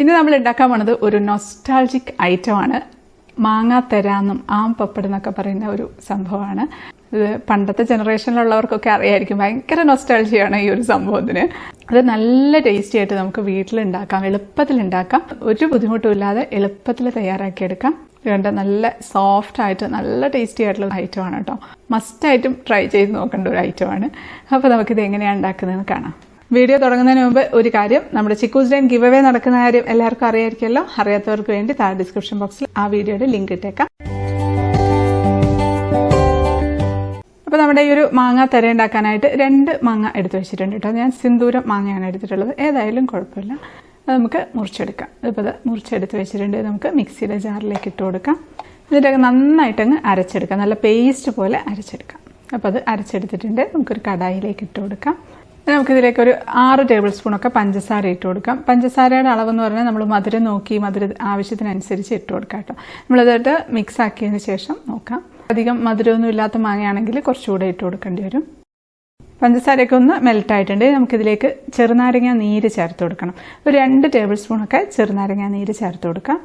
ഇന്ന് നമ്മൾ ഉണ്ടാക്കാൻ പോണത് ഒരു നൊസ്റ്റാൾജിക് ഐറ്റമാണ്. മാങ്ങ തെരാന്നും ആം പപ്പട് എന്നൊക്കെ പറയുന്ന ഒരു സംഭവമാണ്. ഇത് പണ്ടത്തെ ജനറേഷനിലുള്ളവർക്കൊക്കെ അറിയായിരിക്കും. ഭയങ്കര നൊസ്റ്റാൾജിയാണ് ഈ ഒരു സംഭവത്തിന്. അത് നല്ല ടേസ്റ്റി ആയിട്ട് നമുക്ക് വീട്ടിലുണ്ടാക്കാം, എളുപ്പത്തിൽ ഉണ്ടാക്കാം, ഒരു ബുദ്ധിമുട്ടും ഇല്ലാതെ എളുപ്പത്തിൽ തയ്യാറാക്കിയെടുക്കാം. ഇതുകൊണ്ട് നല്ല സോഫ്റ്റ് ആയിട്ട് നല്ല ടേസ്റ്റി ആയിട്ടുള്ള ഐറ്റമാണ് കേട്ടോ. മസ്റ്റായിട്ടും ട്രൈ ചെയ്ത് നോക്കേണ്ട ഒരു ഐറ്റമാണ്. അപ്പോൾ നമുക്കിത് എങ്ങനെയാണ് ഉണ്ടാക്കുന്നതെന്ന് കാണാം. വീഡിയോ തുടങ്ങുന്നതിന് മുമ്പ് ഒരു കാര്യം, നമ്മുടെ ചിക്കൂസ് ഡൈൻ ഗിവ് അവേ നടക്കുന്ന കാര്യം എല്ലാവർക്കും അറിയായിരിക്കുമല്ലോ. അറിയാത്തവർക്ക് വേണ്ടി താഴെ ഡിസ്ക്രിപ്ഷൻ ബോക്സിൽ ആ വീഡിയോയുടെ ലിങ്ക് ഇട്ടേക്കാം. അപ്പോൾ നമ്മുടെ ഈ ഒരു മാങ്ങ തെര ഉണ്ടാക്കാനായിട്ട് 2 മാങ്ങ എടുത്ത് വെച്ചിട്ടുണ്ട് കേട്ടോ. ഞാൻ സിന്ദൂരം മാങ്ങയാണ് എടുത്തിട്ടുള്ളത്. ഏതായാലും കുഴപ്പമില്ല, അത് നമുക്ക് മുറിച്ചെടുക്കാം. ഇപ്പോൾ അത് മുറിച്ചെടുത്ത് വെച്ചിട്ടുണ്ട്. നമുക്ക് മിക്സിയുടെ ജാറിലേക്ക് ഇട്ട് കൊടുക്കാം. എന്നിട്ട് നന്നായിട്ടങ്ങ് അരച്ചെടുക്കാം, നല്ല പേസ്റ്റ് പോലെ അരച്ചെടുക്കാം. അപ്പോൾ അത് അരച്ചെടുത്തിട്ടുണ്ട്. നമുക്കൊരു കടായിലേക്ക് ഇട്ട് കൊടുക്കാം. നമുക്കിതിലേക്ക് ഒരു 6 ടേബിൾ സ്പൂണൊക്കെ പഞ്ചസാര ഇട്ട് കൊടുക്കാം. പഞ്ചസാരയുടെ അളവെന്ന് പറഞ്ഞാൽ നമ്മൾ മധുരം നോക്കി മധുരം ആവശ്യത്തിനനുസരിച്ച് ഇട്ട് കൊടുക്കാം കേട്ടോ. നമ്മളതിട്ട് മിക്സ് ആക്കിയതിന് ശേഷം നോക്കാം. അധികം മധുരമൊന്നും ഇല്ലാത്ത മാങ്ങയാണെങ്കിൽ കുറച്ചുകൂടെ ഇട്ട് കൊടുക്കേണ്ടി വരും. പഞ്ചസാരയൊക്കെ ഒന്ന് മെൽറ്റായിട്ടുണ്ട്. നമുക്കിതിലേക്ക് ചെറുനാരങ്ങ നീര് ചേർത്ത് കൊടുക്കണം. ഒരു 2 ടേബിൾ സ്പൂണൊക്കെ ചെറുനാരങ്ങ നീര് ചേർത്ത് കൊടുക്കാം.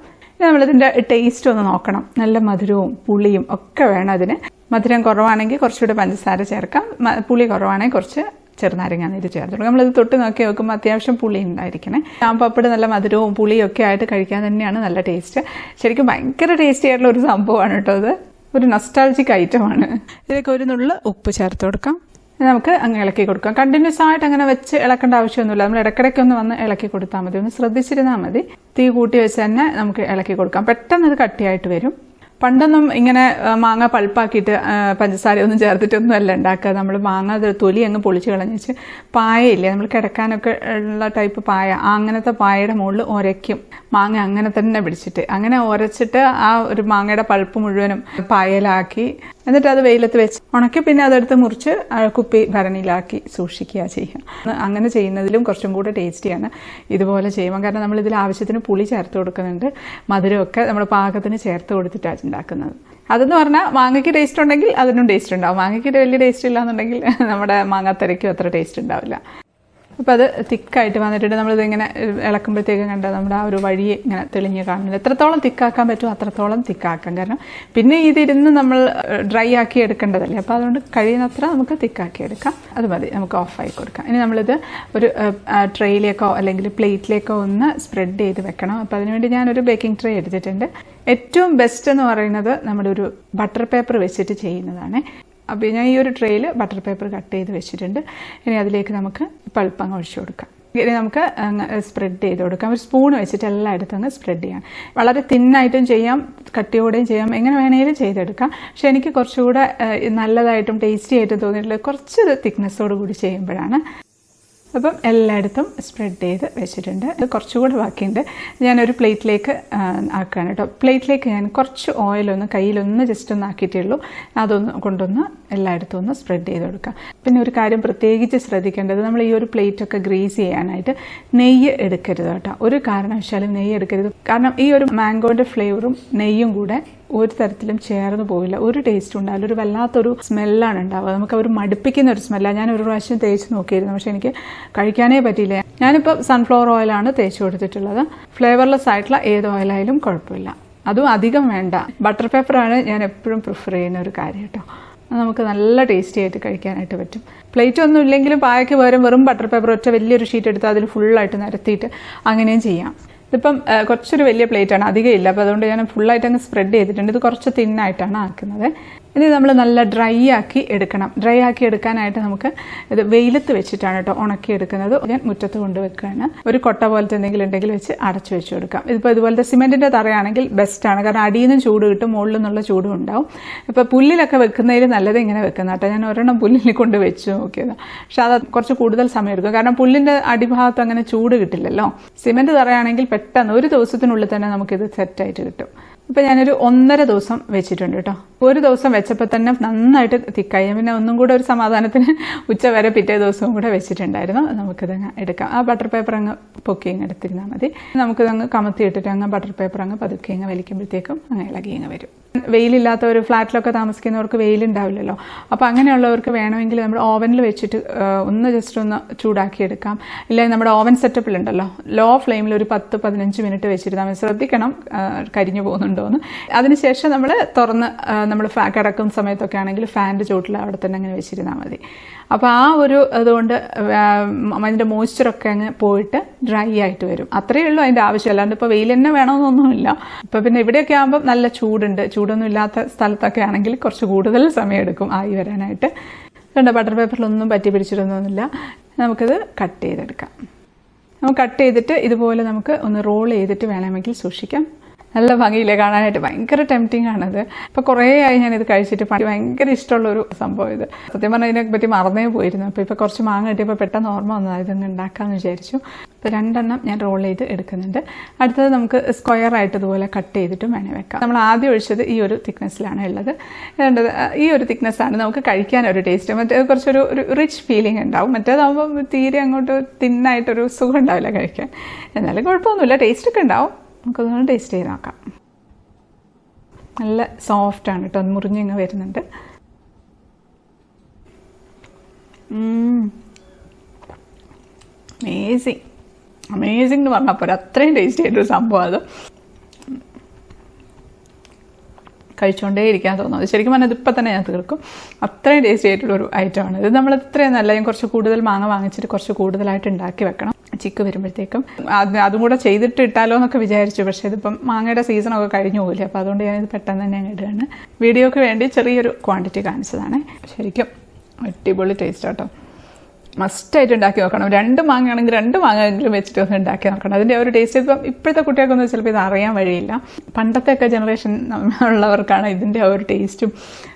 നമ്മളിതിൻ്റെ ടേസ്റ്റ് ഒന്ന് നോക്കണം. നല്ല മധുരവും പുളിയും ഒക്കെ വേണം അതിന്. മധുരം കുറവാണെങ്കിൽ കുറച്ചുകൂടെ പഞ്ചസാര ചേർക്കാം, പുളി കുറവാണെങ്കിൽ കുറച്ച് ചെറുനാരങ്ങ നീര് ചേർത്ത് കൊടുക്കും. നമ്മളിത് തൊട്ട് നോക്കി നോക്കുമ്പോൾ അത്യാവശ്യം പുളി ഉണ്ടായിരിക്കണേ. ആം പപ്പട് നല്ല മധുരവും പുളിയും ഒക്കെ ആയിട്ട് കഴിക്കാൻ തന്നെയാണ് നല്ല ടേസ്റ്റ്. ശരിക്കും ഭയങ്കര ടേസ്റ്റി ആയിട്ടുള്ള ഒരു സംഭവമാണ് കേട്ടോ. ഇത് ഒരു നൊസ്റ്റാൾജിക് ഐറ്റമാണ്. ഇതിലേക്ക് ഒരു നുള്ള് ഉപ്പ് ചേർത്ത് കൊടുക്കാം. നമുക്ക് അങ്ങ് ഇളക്കി കൊടുക്കാം. കണ്ടിന്യൂസ് ആയിട്ട് അങ്ങനെ വെച്ച് ഇളക്കേണ്ട ആവശ്യമൊന്നുമില്ല. നമ്മൾ ഇടയ്ക്കിടയ്ക്ക് ഒന്ന് വന്ന് ഇളക്കി കൊടുത്താൽ മതി. ഒന്ന് ശ്രദ്ധിച്ചിരുന്നാൽ മതി. തീ കൂട്ടി വെച്ച് തന്നെ നമുക്ക് ഇളക്കി കൊടുക്കാം. പെട്ടെന്ന് ഇത് കട്ടിയായിട്ട് വരും. പണ്ടൊന്നും ഇങ്ങനെ മാങ്ങ പൾപ്പാക്കിയിട്ട് പഞ്ചസാരയൊന്നും ചേർത്തിട്ടൊന്നും അല്ല ഉണ്ടാക്കുക. നമ്മൾ മാങ്ങ തൊലി അങ്ങ് പൊളിച്ച് കളഞ്ഞിച്ച് പായയില്ലേ, നമ്മൾ കിടക്കാനൊക്കെ ഉള്ള ടൈപ്പ് പായ, അങ്ങനത്തെ പായയുടെ മുകളിൽ ഉരയ്ക്കും. മാങ്ങ അങ്ങനെ തന്നെ പിടിച്ചിട്ട് അങ്ങനെ ഉരച്ചിട്ട് ആ ഒരു മാങ്ങയുടെ പൾപ്പ് മുഴുവനും പായലാക്കി എന്നിട്ട് അത് വെയിലത്ത് വെച്ച് ഉണക്കി പിന്നെ അതെടുത്ത് മുറിച്ച് കുപ്പി ഭരണിയിലാക്കി സൂക്ഷിക്കുക ചെയ്യുക. അങ്ങനെ ചെയ്യുന്നതിലും കുറച്ചും കൂടെ ടേസ്റ്റിയാണ് ഇതുപോലെ ചെയ്യുമ്പോൾ. കാരണം നമ്മളിതിൽ ആവശ്യത്തിന് പുളി ചേർത്ത് കൊടുക്കുന്നുണ്ട്, മധുരമൊക്കെ നമ്മൾ പാകത്തിന് ചേർത്ത് കൊടുത്തിട്ടാണ് ഉണ്ടാക്കുന്നത്. അതെന്ന് പറഞ്ഞാൽ മാങ്ങയ്ക്ക് ടേസ്റ്റ് ഉണ്ടെങ്കിൽ അതിനും ടേസ്റ്റ് ഉണ്ടാവും. മാങ്ങയ്ക്ക് വലിയ ടേസ്റ്റ് ഇല്ല എന്നുണ്ടെങ്കിൽ നമ്മുടെ മാങ്ങാത്തരയ്ക്കും അത്ര ടേസ്റ്റ് ഉണ്ടാവില്ല. അപ്പോൾ അത് തിക്കായിട്ട് വന്നിട്ടുണ്ട്. നമ്മളിതിങ്ങനെ ഇളക്കുമ്പോഴത്തേക്കും കണ്ടാൽ നമ്മുടെ ആ ഒരു വഴി ഇങ്ങനെ തെളിഞ്ഞ് കാണുന്നത്. എത്രത്തോളം തിക്കാക്കാൻ പറ്റുമോ അത്രത്തോളം തിക്കാക്കാം. കാരണം പിന്നെ ഇതിരുന്ന് നമ്മൾ ഡ്രൈ ആക്കി എടുക്കേണ്ടതല്ലേ. അപ്പോൾ അതുകൊണ്ട് കഴിയുന്നത്ര നമുക്ക് തിക്കാക്കി എടുക്കാം. അത് മതി, നമുക്ക് ഓഫായി കൊടുക്കാം. ഇനി നമ്മളിത് ഒരു ട്രേയിലേക്കോ അല്ലെങ്കിൽ പ്ലേറ്റിലേക്കോ ഒന്ന് സ്പ്രെഡ് ചെയ്ത് വെക്കണം. അപ്പോൾ അതിനുവേണ്ടി ഞാനൊരു ബേക്കിംഗ് ട്രേ എടുത്തിട്ടുണ്ട്. ഏറ്റവും ബെസ്റ്റ് എന്ന് പറയുന്നത് നമ്മുടെ ഒരു ബട്ടർ പേപ്പർ വെച്ചിട്ട് ചെയ്യുന്നതാണ്. അപ്പോൾ ഞാൻ ഈ ഒരു ട്രേയിൽ ബട്ടർ പേപ്പർ കട്ട് ചെയ്ത് വെച്ചിട്ടുണ്ട്. ഇനി അതിലേക്ക് നമുക്ക് പൾപ്പ് അങ്ങ് ഒഴിച്ചു കൊടുക്കാം. ഇനി നമുക്ക് സ്പ്രെഡ് ചെയ്ത് കൊടുക്കാം. ഒരു സ്പൂൺ വെച്ചിട്ട് എല്ലായിടത്തും അങ്ങ് സ്പ്രെഡ് ചെയ്യാം. വളരെ തിന്നായിട്ടും ചെയ്യാം, കട്ടിയോടെയും ചെയ്യാം, എങ്ങനെ വേണമെങ്കിലും ചെയ്തെടുക്കാം. പക്ഷെ എനിക്ക് കുറച്ചുകൂടെ നല്ലതായിട്ടും ടേസ്റ്റി ആയിട്ടും തോന്നിയിട്ടുള്ള കുറച്ച് തിക്നെസ്സോട് കൂടി ചെയ്യുമ്പോഴാണ്. അപ്പം എല്ലായിടത്തും സ്പ്രെഡ് ചെയ്ത് വെച്ചിട്ടുണ്ട്. ഇത് കുറച്ചുകൂടെ ബാക്കിയുണ്ട്. ഞാനൊരു പ്ലേറ്റിലേക്ക് ആക്കുകയാണ് കേട്ടോ. പ്ലേറ്റിലേക്ക് ഞാൻ കുറച്ച് ഓയിലൊന്ന് കയ്യിലൊന്ന് ജസ്റ്റ് ഒന്ന് ആക്കിയിട്ടേ ഉള്ളൂ. അതൊന്ന് കൊണ്ടൊന്ന് എല്ലായിടത്തും ഒന്ന് സ്പ്രെഡ് ചെയ്ത് കൊടുക്കാം. പിന്നെ ഒരു കാര്യം പ്രത്യേകിച്ച് ശ്രദ്ധിക്കേണ്ടത്, നമ്മൾ ഈ ഒരു പ്ലേറ്റൊക്കെ ഗ്രീസ് ചെയ്യാനായിട്ട് നെയ്യ് എടുക്കരുത് കേട്ടോ. ഒരു കാരണവശാലും നെയ്യ് എടുക്കരുത്. കാരണം ഈ ഒരു മാംഗോൻ്റെ ഫ്ലേവറും നെയ്യും കൂടെ ഒരു തരത്തിലും ചേർന്ന് പോവില്ല, ഒരു ടേസ്റ്റും ഉണ്ടാവില്ല. ഒരു വല്ലാത്തൊരു സ്മെല്ലാണ് ഉണ്ടാവുക. നമുക്ക് ഒരു മടുപ്പിക്കുന്ന ഒരു സ്മെല്ലാണ്. ഞാൻ ഒരു പ്രാവശ്യം തേച്ച് നോക്കിയിരുന്നു, പക്ഷെ എനിക്ക് കഴിക്കാനേ പറ്റിയില്ല. ഞാനിപ്പോൾ സൺഫ്ലവർ ഓയിലാണ് തേച്ച് കൊടുത്തിട്ടുള്ളത്. ഫ്ലേവർലെസ് ആയിട്ടുള്ള ഏത് ഓയിലായാലും കുഴപ്പമില്ല, അതും അധികം വേണ്ട. ബട്ടർ പേപ്പറാണ് ഞാൻ എപ്പോഴും പ്രിഫർ ചെയ്യുന്ന ഒരു കാര്യം കേട്ടോ. നമുക്ക് നല്ല ടേസ്റ്റി ആയിട്ട് കഴിക്കാനായിട്ട് പറ്റും. പ്ലേറ്റ് ഒന്നും ഇല്ലെങ്കിലും പായയ്ക്ക് പകരം വെറും ബട്ടർ പേപ്പർ ഒറ്റ വലിയൊരു ഷീറ്റ് എടുത്ത് അതിൽ ഫുള്ളായിട്ട് നിരത്തിയിട്ട് അങ്ങനെയും ചെയ്യാം. ഇതിപ്പം കുറച്ചൊരു വലിയ പ്ലേറ്റാണ്, അധികം ഇല്ല. അപ്പോൾ അതുകൊണ്ട് ഞാൻ ഫുള്ളായിട്ട് അങ്ങ് സ്പ്രെഡ് ചെയ്തിട്ടുണ്ട്. ഇത് കുറച്ച് തിന്നായിട്ടാണ് ആക്കുന്നത്. ഇനി നമ്മൾ നല്ല ഡ്രൈ ആക്കി എടുക്കണം. ഡ്രൈ ആക്കി എടുക്കാനായിട്ട് നമുക്ക് ഇത് വെയിലത്ത് വെച്ചിട്ടാണ് കേട്ടോ ഉണക്കി എടുക്കുന്നത്. ഞാൻ മുറ്റത്ത് കൊണ്ടുവെക്കുകയാണ്. ഒരു കൊട്ട പോലത്തെ എന്തെങ്കിലും ഉണ്ടെങ്കിൽ വെച്ച് അടച്ചു വെച്ച് കൊടുക്കാം. ഇതിപ്പോൾ ഇതുപോലത്തെ സിമെൻറ്റിൻ്റെ തറയാണെങ്കിൽ ബെസ്റ്റാണ്. കാരണം അടിയിൽ നിന്നും ചൂട് കിട്ടും, മുകളിൽ നിന്നുള്ള ചൂടും ഉണ്ടാവും. ഇപ്പോൾ പുല്ലിലൊക്കെ വെക്കുന്നതിൽ നല്ലത് ഇങ്ങനെ വെക്കുന്ന കേട്ടോ. ഞാൻ ഒരെണ്ണം പുല്ലിൽ കൊണ്ട് വെച്ച് നോക്കിയത്. പക്ഷെ അത് കുറച്ച് കൂടുതൽ സമയം എടുക്കും. കാരണം പുല്ലിൻ്റെ അടിഭാഗത്ത് അങ്ങനെ ചൂട് കിട്ടില്ലല്ലോ. സിമെൻറ്റ് തറയാണെങ്കിൽ പെട്ടെന്ന് ഒരു ദിവസത്തിനുള്ളിൽ തന്നെ നമുക്കിത് സെറ്റായിട്ട് കിട്ടും. ഇപ്പോൾ ഞാനൊരു 1.5 ദിവസം വെച്ചിട്ടുണ്ട് കേട്ടോ. ഒരു ദിവസം വെച്ചപ്പോൾ തന്നെ നന്നായിട്ട് തിക്കായി. പിന്നെ ഒന്നും കൂടെ ഒരു സമാധാനത്തിന് ഉച്ച വരെ പിറ്റേ ദിവസവും കൂടെ വെച്ചിട്ടുണ്ടായിരുന്നു. നമുക്കിതങ്ങ് എടുക്കാം. ആ ബട്ടർ പേപ്പർ അങ്ങ് പൊക്കി അങ്ങ് എടുത്തിരുന്നാൽ മതി. നമുക്കിതങ്ങ് കമത്തിയിട്ടിട്ട് അങ്ങ് ബട്ടർ പേപ്പർ അങ്ങ് പതുക്കെ അങ്ങ് വലിക്കുമ്പോഴത്തേക്കും അങ്ങ് ഇളകി അങ്ങ് വരും. വെയിലില്ലാത്ത ഒരു ഫ്ലാറ്റിലൊക്കെ താമസിക്കുന്നവർക്ക് വെയിലുണ്ടാവില്ലല്ലോ. അപ്പോൾ അങ്ങനെയുള്ളവർക്ക് വേണമെങ്കിൽ നമ്മൾ ഓവനിൽ വെച്ചിട്ട് ഒന്ന് ജസ്റ്റ് ഒന്ന് ചൂടാക്കി എടുക്കാം. ഇല്ലെങ്കിൽ നമ്മുടെ ഓവൻ സെറ്റപ്പിലുണ്ടല്ലോ, ലോ ഫ്ലെയിമിൽ ഒരു 10-15 മിനിറ്റ് വെച്ചിരുന്നാൽ മതി. ശ്രദ്ധിക്കണം കരിഞ്ഞു പോകുന്നുണ്ടോയെന്ന്. അതിനുശേഷം നമ്മൾ തുറന്ന് നമ്മൾ കിടക്കുന്ന സമയത്തൊക്കെ ആണെങ്കിൽ ഫാനിൻ്റെ ചോട്ടിൽ അവിടെ തന്നെ അങ്ങനെ വെച്ചിരുന്നാൽ മതി. അപ്പോൾ ആ ഒരു അതുകൊണ്ട് അതിൻ്റെ മോയ്സ്ചറൊക്കെ അങ്ങ് പോയിട്ട് ഡ്രൈ ആയിട്ട് വരും. അത്രയേ ഉള്ളൂ അതിൻ്റെ ആവശ്യം. അല്ലാണ്ട് ഇപ്പോൾ വെയിൽ തന്നെ വേണമെന്നൊന്നുമില്ല. ഇപ്പോൾ പിന്നെ ഇവിടെയൊക്കെ ആകുമ്പോൾ നല്ല ചൂടുണ്ട്. ചൂടൊന്നും ഇല്ലാത്ത സ്ഥലത്തൊക്കെ ആണെങ്കിൽ കുറച്ച് കൂടുതൽ സമയം എടുക്കും ആയി വരാനായിട്ട്. കണ്ട ബട്ടർ പേപ്പറിലൊന്നും പറ്റി പിടിച്ചിട്ടൊന്നുമില്ല. നമുക്കിത് കട്ട് ചെയ്തെടുക്കാം. നമുക്ക് കട്ട് ചെയ്തിട്ട് ഇതുപോലെ നമുക്ക് ഒന്ന് റോൾ ചെയ്തിട്ട് വേണമെങ്കിൽ സൂക്ഷിക്കാം. നല്ല ഭംഗിയില്ലേ കാണാനായിട്ട്? ഭയങ്കര ടെംപ്റ്റിംഗ് ആണത്. ഇപ്പോൾ കുറേ ആയി ഞാനിത് കഴിച്ചിട്ട് ഭയങ്കര ഇഷ്ടമുള്ളൊരു സംഭവം ഇത്. സത്യം പറഞ്ഞാൽ ഇതിനെ പറ്റി മറന്നേ പോയിരുന്നു. അപ്പോൾ ഇപ്പോൾ കുറച്ച് മാങ്ങ കിട്ടിയപ്പോൾ പെട്ടെന്ന് ഓർമ്മ വന്നതാണ് ഇതൊന്ന് ഉണ്ടാക്കാമെന്ന് വിചാരിച്ചു. ഇപ്പോൾ 2 എണ്ണം ഞാൻ റോൾ ചെയ്ത് എടുക്കുന്നുണ്ട്. അടുത്തത് നമുക്ക് സ്ക്വയറായിട്ട് ഇതുപോലെ കട്ട് ചെയ്തിട്ടും വേണേൽ വെക്കാം. നമ്മൾ ആദ്യം ഒഴിച്ചത് ഈ ഒരു തിക്നെസ്സിലാണ് ഉള്ളത്. ഈ ഒരു തിക്നെസ്സാണ് നമുക്ക് കഴിക്കാനൊരു ടേസ്റ്റ്. മറ്റേത് കുറച്ചൊരു റിച്ച് ഫീലിംഗ് ഉണ്ടാവും. മറ്റേതാകുമ്പോൾ തീരെ അങ്ങോട്ട് തിന്നായിട്ടൊരു സുഖം ഉണ്ടാവില്ല കഴിക്കാൻ. എന്നാലും കുഴപ്പമൊന്നുമില്ല, ടേസ്റ്റൊക്കെ ഉണ്ടാവും. നമുക്കതൊന്ന് ടേസ്റ്റ് ചെയ്ത് നോക്കാം. നല്ല സോഫ്റ്റാണ് കേട്ടോ, മുറിഞ്ഞിങ്ങ് വരുന്നുണ്ട്. അമേസിങ് എന്ന് പറഞ്ഞാൽ പോരാ, അത്രയും ടേസ്റ്റ് ആയിട്ടൊരു സംഭവം. അത് കഴിച്ചുകൊണ്ടേ ഇരിക്കാൻ തോന്നുന്നത്. ശരിക്കും പറഞ്ഞാൽ ഇതിപ്പോൾ തന്നെ ഞാൻ തീർക്കും. അത്രയും ടേസ്റ്റി ആയിട്ടുള്ളൊരു ഐറ്റമാണ് ഇത്. നമ്മൾ ഇത്രയും നല്ല ഞാൻ കുറച്ച് കൂടുതൽ മാങ്ങ വാങ്ങിച്ചിട്ട് കുറച്ച് കൂടുതലായിട്ട് ഉണ്ടാക്കി വെക്കണം ചിക്ക് വരുമ്പോഴത്തേക്കും. അതും കൂടെ ചെയ്തിട്ട് ഇട്ടാലോ എന്നൊക്കെ വിചാരിച്ചു. പക്ഷേ ഇതിപ്പം മാങ്ങയുടെ സീസണൊക്കെ കഴിഞ്ഞു പോകില്ലേ. അപ്പോൾ അതുകൊണ്ട് ഞാനിത് പെട്ടെന്ന് തന്നെ ഞാൻ ഇടുകയാണ്. വീഡിയോക്ക് വേണ്ടി ചെറിയൊരു ക്വാണ്ടിറ്റി കാണിച്ചതാണ്. ശരിക്കും അടിപൊളി ടേസ്റ്റ് കേട്ടോ. മസ്റ്റായിട്ട് ഉണ്ടാക്കി നോക്കണം. 2 മാങ്ങയാണെങ്കിൽ 2 മാങ്ങയെങ്കിലും വെച്ചിട്ട് ഒന്ന് ഉണ്ടാക്കി നോക്കണം. അതിൻ്റെ ഒരു ടേസ്റ്റ് ഇപ്പം ഇപ്പോഴത്തെ കുട്ടികൾക്കൊന്നും ചിലപ്പോൾ ഇത് അറിയാൻ വഴിയില്ല. പണ്ടത്തെയൊക്കെ ജനറേഷൻ ഉള്ളവർക്കാണ് ഇതിൻ്റെ ആ ഒരു ടേസ്റ്റും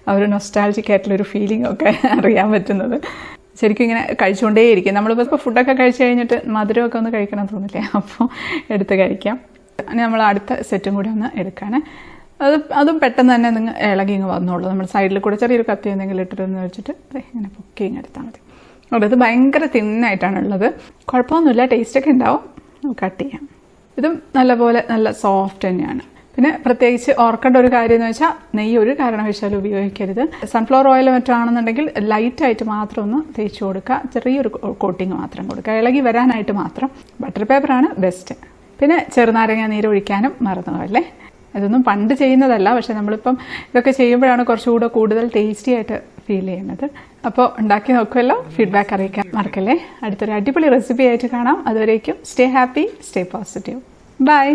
ആ ഒരു നൊസ്റ്റാൾജിക് ആയിട്ടുള്ളൊരു ഫീലിംഗും ഒക്കെ അറിയാൻ പറ്റുന്നത്. ശരിക്കും ഇങ്ങനെ കഴിച്ചുകൊണ്ടേയിരിക്കും. നമ്മളിപ്പോൾ ഫുഡൊക്കെ കഴിച്ച് കഴിഞ്ഞിട്ട് മധുരമൊക്കെ ഒന്ന് കഴിക്കണം തോന്നില്ലേ, അപ്പോൾ എടുത്ത് കഴിക്കാം. നമ്മൾ അടുത്ത സെറ്റും കൂടി ഒന്ന് എടുക്കുകയാണ്. അതും പെട്ടെന്ന് തന്നെ നിങ്ങൾ ഇളകി ഇങ്ങ് വന്നോളൂ. നമ്മൾ സൈഡിൽ കൂടെ ചെറിയൊരു കത്തി എന്തെങ്കിലും ഇട്ടിട്ടൊന്ന് വെച്ചിട്ട് ഇങ്ങനെ പൊക്കി ഇങ്ങനെ എടുത്താൽ മതി. അത് ഭയങ്കര തിന്നായിട്ടാണുള്ളത്. കുഴപ്പമൊന്നുമില്ല, ടേസ്റ്റൊക്കെ ഉണ്ടാവും. കട്ട് ചെയ്യാം. ഇതും നല്ലപോലെ നല്ല സോഫ്റ്റ് തന്നെയാണ്. പിന്നെ പ്രത്യേകിച്ച് ഓർക്കേണ്ട ഒരു കാര്യം എന്ന് വെച്ചാൽ നെയ്യ് ഒരു കാരണവശാലും ഉപയോഗിക്കരുത്. സൺഫ്ലവർ ഓയിൽ മറ്റാണെന്നുണ്ടെങ്കിൽ ലൈറ്റായിട്ട് മാത്രം ഒന്ന് തേച്ച് കൊടുക്കുക. ചെറിയൊരു കോട്ടിങ് മാത്രം കൊടുക്കുക, ഇളകി വരാനായിട്ട് മാത്രം. ബട്ടർ പേപ്പറാണ് ബെസ്റ്റ്. പിന്നെ ചെറുനാരങ്ങ നീര് ഒഴിക്കാനും മറന്നുപോകല്ലേ. ഇതൊന്നും പണ്ട് ചെയ്യുന്നതല്ല, പക്ഷെ നമ്മളിപ്പം ഇതൊക്കെ ചെയ്യുമ്പോഴാണ് കുറച്ചുകൂടെ കൂടുതൽ ടേസ്റ്റി ആയിട്ട് ഫീൽ ചെയ്യുന്നത്. അപ്പോൾ ഉണ്ടാക്കി നോക്കുമല്ലോ, ഫീഡ്ബാക്ക് അറിയിക്കാൻ മറക്കല്ലേ. അടുത്തൊരു അടിപൊളി റെസിപ്പി ആയിട്ട് കാണാം. അതുവരേക്കും stay happy, stay positive. By.